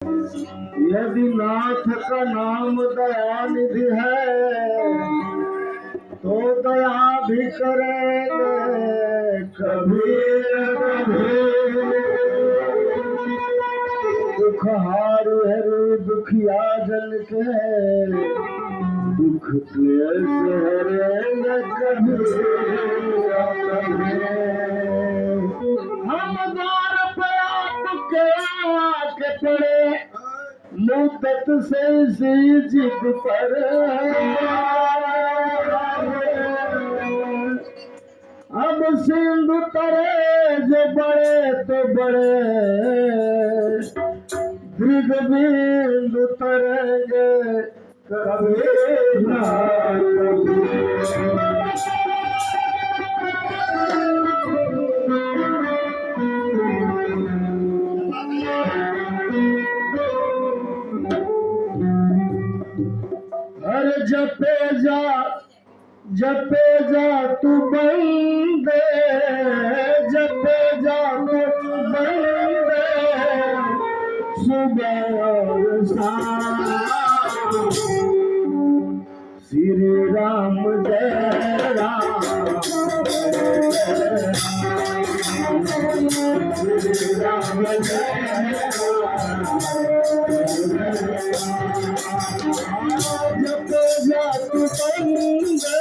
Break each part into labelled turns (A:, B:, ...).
A: यदि नाथ का नाम दयानिधि है तो दया भी करेंगे कबीर कबीर। दुख हार हरि दुखिया जन के दुख क्लेश हरेंगे कबीर कबीर। हम द्वार पे आपके आके पड़े मुद्दत से इसी जिद पर अब सिंधु तरे जो बड़े तो बड़े दृग बिंदु तरेंगे कभी ना हर जपे जा तू बंदे जपे जा तू बंदे सुबह और शाम श्री राम जय राम श्री राम जय जब जा तू बंदे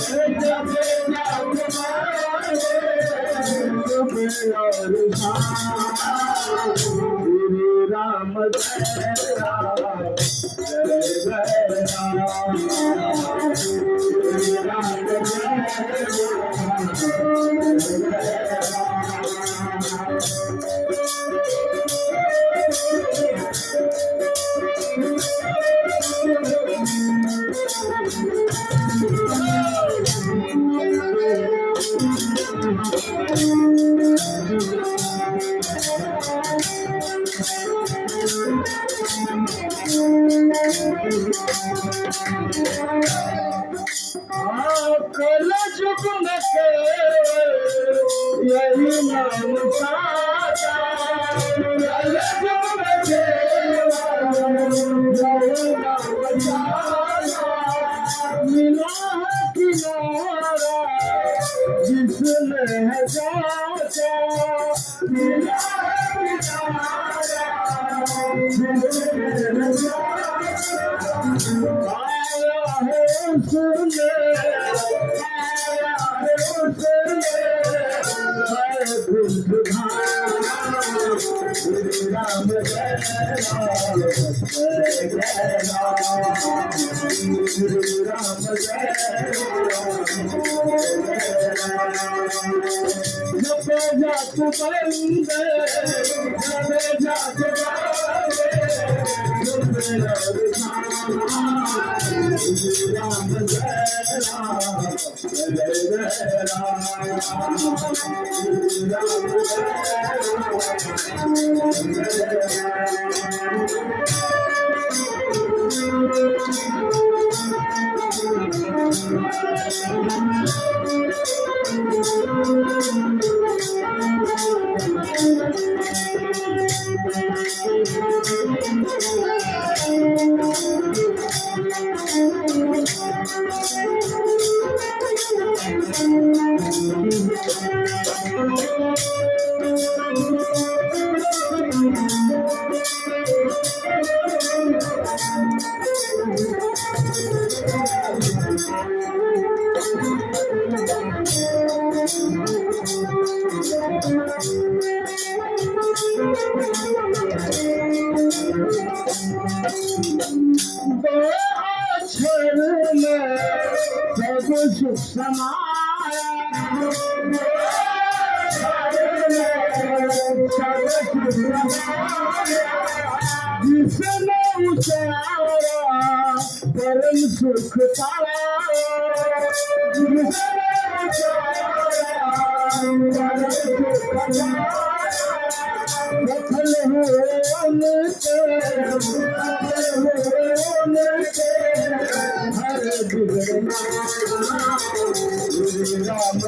A: जब जा तुम्हारे और श्री राम जय राम जय जय राम श्री राम कल जुग में यही नाम साचा कल जुग में यही नाम साचा मिला है किनारा जिसने है जाचा मिला है किनारा जिसने है जाचा आया है सुने राम जय राम जय राम जय जब जा तू बंदे जब जा तू बंदे राम जय राम जय सब सुख समाया जिसने उतारा परम सुख पाया जिसने उतारा परम सुख पाया सफल होने के हर बिगड़ना राम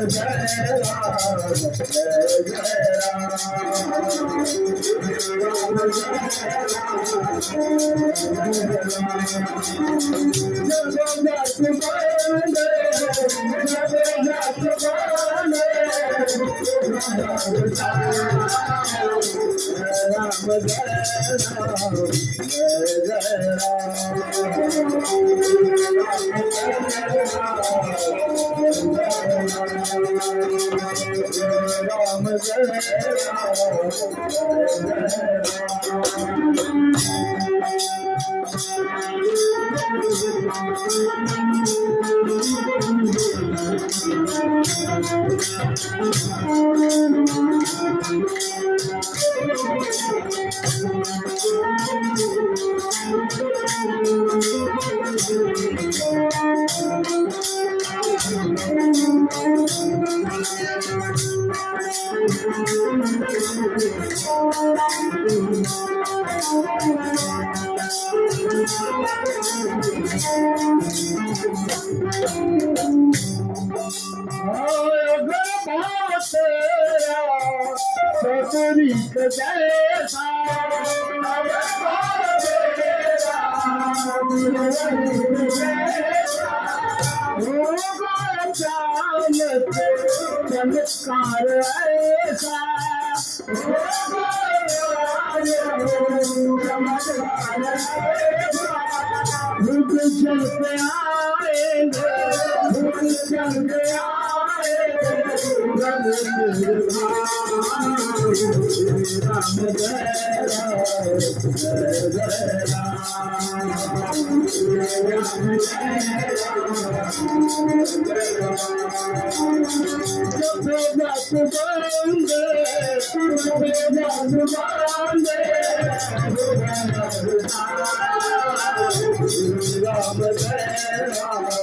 A: चमत्कार ऐसा भूत चलते आएंगे भूत चलते आएंगे राम जय राम